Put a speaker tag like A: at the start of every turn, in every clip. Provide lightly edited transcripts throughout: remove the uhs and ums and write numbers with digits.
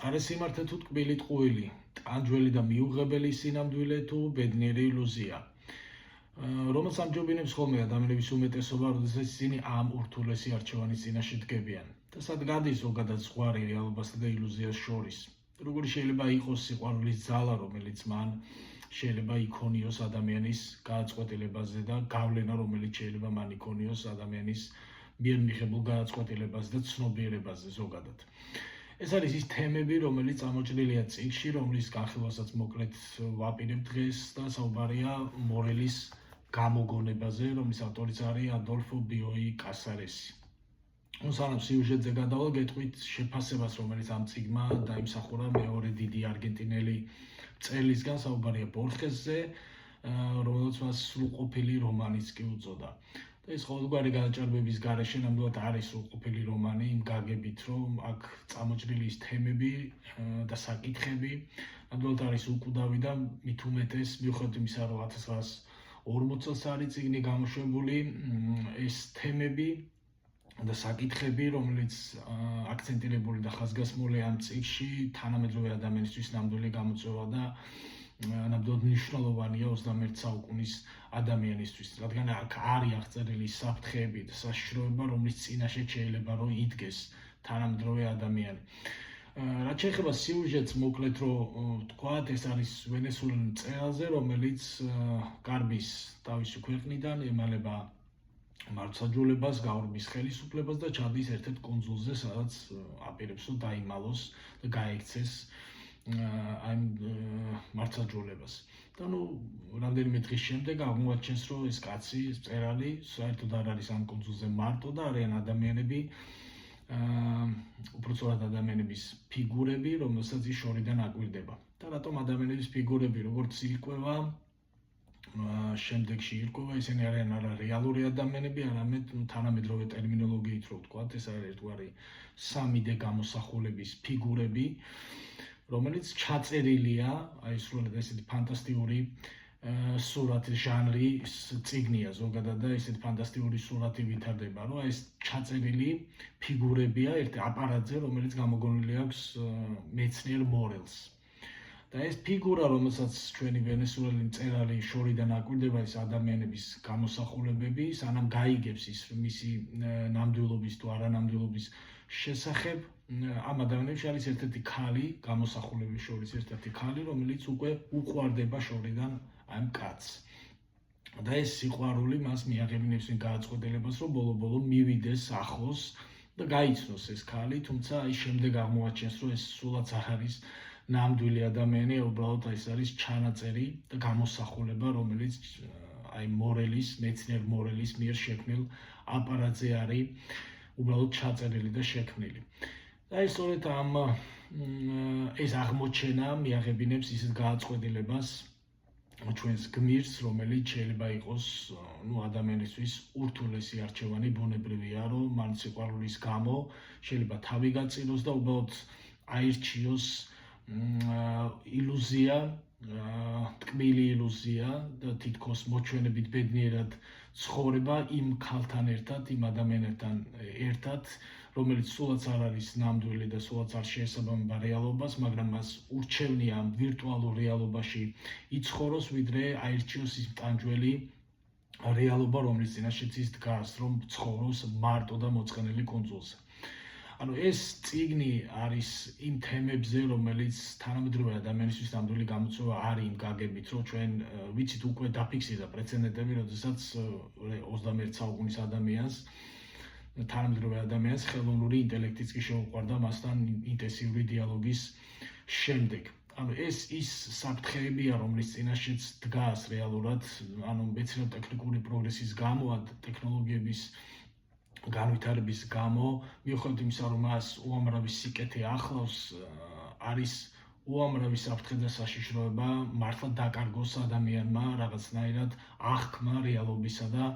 A: წყარესიმართლე თუ ტკბილი ტყუილი, ტანჯველი და მიუღებელი სინამდვილე თუ ბედნიერი ილუზია, რომელსაც ამჯობინებს ხოლმე ადამიანების უმეტესობა, როდესაც ისინი ამ ურთულესი არჩევანის წინაშე დგებიან და სად გადის ზოგადად ზღვარი რეალობასა და ილუზიას შორის. Როგორი შეიძლება იყოს სიყვარულის ძალა, რომელიც მან შეიძლება იქონიოს ადამიანის გააწყვეტილებაზე და გავლენა, რომელიც შეიძლება მან იქონიოს ადამიანის მიერ მიღებულ გააწყვეტილებაზე და ცნობიერებაზე ზოგადად. ეს არის ის თემები, რომელიც წამოჭრილია წიგნში, რომლის განხილვასაც მოკლედ ვაპირებ დღეს და საუბარია მორელის გამოგონებაზე, რომლის ავტორიც არის ადოლფო ბიოი კასარესი. სანამ სიუჟეტზე გადავალ, გეტყვით შეფასებას, რომელიც ამ წიგნმა დაიმსახურა მეორე დიდი არგენტინელი მწერლისგან, საუბარია ბორხესზე, რომელიც მას სრულყოფილი რომანიც კი უწოდა. ეს ყოველგვარი გადაჭარბების გარეშე ნამდვილად არის სრულყოფილი რომანი, იმ გაგებით, რომ აქ წამოჭრილი ის თემები და საკითხები ნამდვილად არის უკვდავი და მით უმეტეს მიუხედავად იმისა, რომ 1940 წელს არის წიგნი გამოშვებული, ეს თემები და საკითხები, რომელიც აქცენტირებული და ხაზგასმული ამ წიგნში თანამედროვე ადამიანისთვის ნამდვილი გამოწვევა და ნამდვილად მნიშვნელოვანია 21 საუკუნის ადამიანისთვის, რადგან აქ არის აღწერილი საფრთხეები და საშიშროება, რომლის წინაშე შეიძლება რომ იდგეს თანამედროვე ადამიანი. რაც შეეხება სიუჟეტს, მოკლედ რომ ვთქვათ, ეს არის ვენესუელელი მწერალზე, რომელიც კარბის თავისი ქვეყნიდან ემალება მართლმსაჯულებას, გაურბის ხელისუფლებას და ჩადის ერთ-ერთ კუნძულზე, სადაც აპირებს რომ დაიმალოს და გაექცეს ამ მართლმსაჯულებას. და რამდენიმე დღის შემდეგ აღმოაჩენს, რომ ეს კაცი, ეს მწერალი, საერთოდ არ არის ამ კუნძულზე მარტო და არიან ადამიანები, უпроцоრად ადამიანების ფიგურები, რომელსაც ის შორიდან აკვირდება. და რატომ ადამიანების ფიგურები, როგორც ირკვევა, შემდეგში ირკვევა, ისინი არიან არა რეალური ადამიანები, არამედ თანამედროვე ტერმინოლოგიით რო ვთქვათ, ეს არის ერთგვარი 3D გამოსახულების ფიგურები, რომელიც ჩაწერილია, აი სრულად ესეთი ფანტასტიკური სურათის ჟანრის წიგნია ზოგადად და ესეთი ფანტასტიკური სურათი ვითარდება, რომ ეს ჩაწერილი ფიგურებია ერთ აპარატზე, რომელიც გამოგონილი აქვს მეცნიერ მორელს. და ეს ფიგურა, რომელსაც ჩვენი ვენესუელელი მწერალი შორიდან აკვირდება, ის ადამიანების გამოსახულებები, სანამ გაიგებს ის მისი ნამდვილობის თუ არანამდვილობის შესახებ, ამ ადამიანებში არის ერთ-ერთი ქალი, გამოსახულების შორის ერთ-ერთი ქალი, რომელიც უკვე უყვარდება შორიდან ამ კაცს. და ეს სიყვარული მას მიაღებინებს იმ გააწყვეტილებას, რომ ბოლო-ბოლო მივიდეს ახლოს და გაიცნოს ეს ქალი, თუმცა ის შემდეგ აღმოაჩენს, რომ ეს სულაც არ არის ნამდვილი ადამიანი, უბრალოდ ეს არის ჩანაწერი და გამოსახულება, რომელიც აი მორელის, მეცნიერ მორელის მიერ შექმნილ აპარატზე არის უბრალოდ ჩაწერილი და შექმნილი. და ეს სწორედ ეს აღმოჩენა მიაღებინებს ისეთ გააწყვეტილებას ჩვენს გმირს, რომელიც შეიძლება იყოს ადამიანისთვის ურთულესი არჩევანი, ბუნებრივია, რომ მან სიყვარულის გამო შეიძლება თავი გაწიროს და უბრალოდ აირჩიოს ილუზია, ტკბილი ილუზია და თითქოს მოჩვენებით ბედნიერად ცხოვრება იმ ქალთან ერთად, იმ ადამიანთან ერთად, რომელიც სულაც არ არის ნამდვილი და სულაც არ შეესაბამება რეალობას, მაგრამ მას ურჩევნია ამ ვირტუალურ რეალობაში იცხოვროს, ვიდრე აირჩიოს ის ტანჯველი რეალობა, რომლის წინაშეც ის დგას, რომ ცხოვროს მარტო და მოწყენილი კუნძულზე. ანუ ეს წიგნი არის იმ თემებზე, რომელიც თანამედროვე ადამიანისთვის ნამდვილი გამოწვევა არის იმ გაგებით, რომ ჩვენ ვიცით უკვე დაფიქსირდა პრეცედენტები, როდესაც 21 საუკუნის ადამიანს თანამედროვე ადამიანს ხელოვნური ინტელექტიც კი შეუყვარდა მასთან ინტენსიური დიალოგის შემდეგ. ანუ ეს ის საფრთხეებია, რომლის წინაშეც დგას რეალურად, ანუ მეცნიერულ-ტექნიკური პროგრესის გამო, ტექნოლოგიების განვითარების გამო, მიუხედავად იმისა, რომ მას უამრავი სიკეთე ახლავს, არის უამრავი საფრთხე და საშიშროება მართლა დაკარგოს ადამიანმა რაღაცნაირად აღქმა რეალობისა და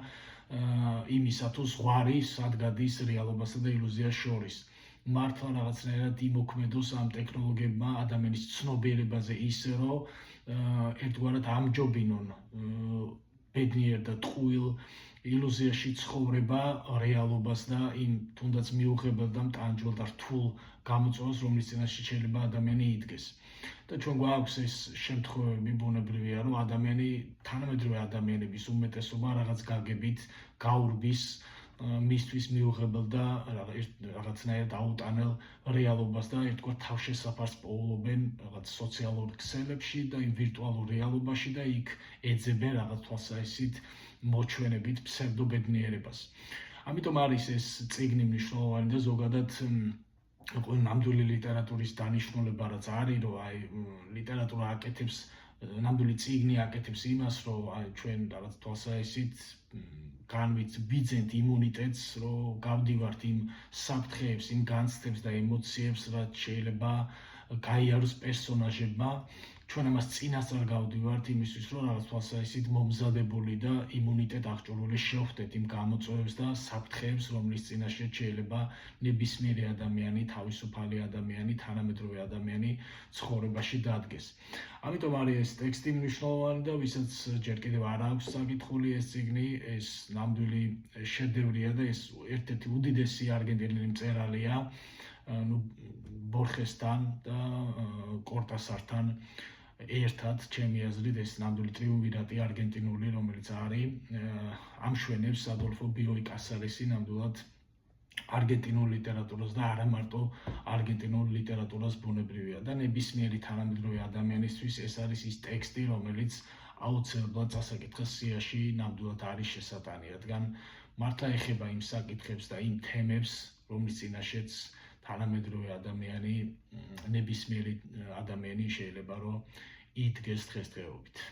A: იმისა, თუ ზღვარი სად გადის რეალობასა და ილუზიას შორის. მართლა რაღაცნაირად იმოქმედოს ამ ტექნოლოგიებმა ადამიანის ცნობიერებაზე ისე, რომ ერთგვარად ამჯობინონ ბედნიერ და ტყუილ ილუზიაში ცხოვრება რეალობას და იმ თუნდაც მიუღებელ და მტანჯვალ და რთულ გამოწვევას, რომლის წინაშე შეიძლება ადამიანი იდგეს. და ჩვენ გვაქვს ეს შემთხვევები, ბუნებრივია, რომ თანამედროვე ადამიანების უმეტესობა რაღაც გაგებით გაურბის მისთვის მიუღებელ და რაღაცნაირად აუტანელ რეალობას და ერთგვარ თავშესაფარს პოულობენ რაღაც სოციალურ ქსელებში და იმ ვირტუალურ რეალობაში და იქ ეძებენ რაღაც თვალსაჩინო მოჩვენებით ფსევდობედნიერებას. ამიტომ არის ეს წიგნი მნიშვნელოვანი და ზოგადად ნამდვილი ლიტერატურის დანიშნულება რაც არის, რომ ლიტერატურა აკეთებს, ნამდვილი წიგნი აკეთებს იმას, რომ ჩვენ რაღაც თვალსაჩინო განვიძენთ იმუნიტეტს, რომ გავდივართ იმ საფრთხეებს, იმ განცდებს და ემოციებს, რაც შეიძლება გაიაროს პერსონაჟებმა. ჩვენ ამას წინასწარ გავდივართ იმისთვის, რომ რაღაც თვალსაჩინო მომზადებული და იმუნიტეტ აღჭურვილი შევხვდეთ იმ გამოწვევებს და საფრთხეებს, რომლის წინაშე შეიძლება ნებისმიერი ადამიანი, თავისუფალი ადამიანი, თანამედროვე ადამიანი ცხოვრებაში დადგეს. ამიტომ არის ეს ტექსტი მნიშვნელოვანი და ვისაც ჯერ კიდევ არ აქვს საკითხული ეს წიგნი, ეს ნამდვილი შედევრია და ეს ერთ-ერთი უდიდესი არგენტინელი მწერალია, ბორხესთან და კორტასართან ერთად, ჩემი აზრით, ეს ნამდვილი ტრიუმვირატი არგენტინული, რომელიც არის, ამშვენებს ადოლფო ბიოი კასარესი ნამდვილად არგენტინულ ლიტერატურას და არა მარტო არგენტინულ ლიტერატურას ბუნებრივია და ნებისმიერი თანამედროვე ადამიანისთვის ეს არის ის ტექსტი, რომელიც აუცილებლად წასაკითხის სიაში ნამდვილად არის შესატანი, რადგან მართლა ეხება იმ საკითხებს და იმ თემებს, რომლის წინაშეც თანამედროვე ადამიანი, ნებისმიერი ადამიანი შეიძლება რომ იდგეს დღესდღეობით.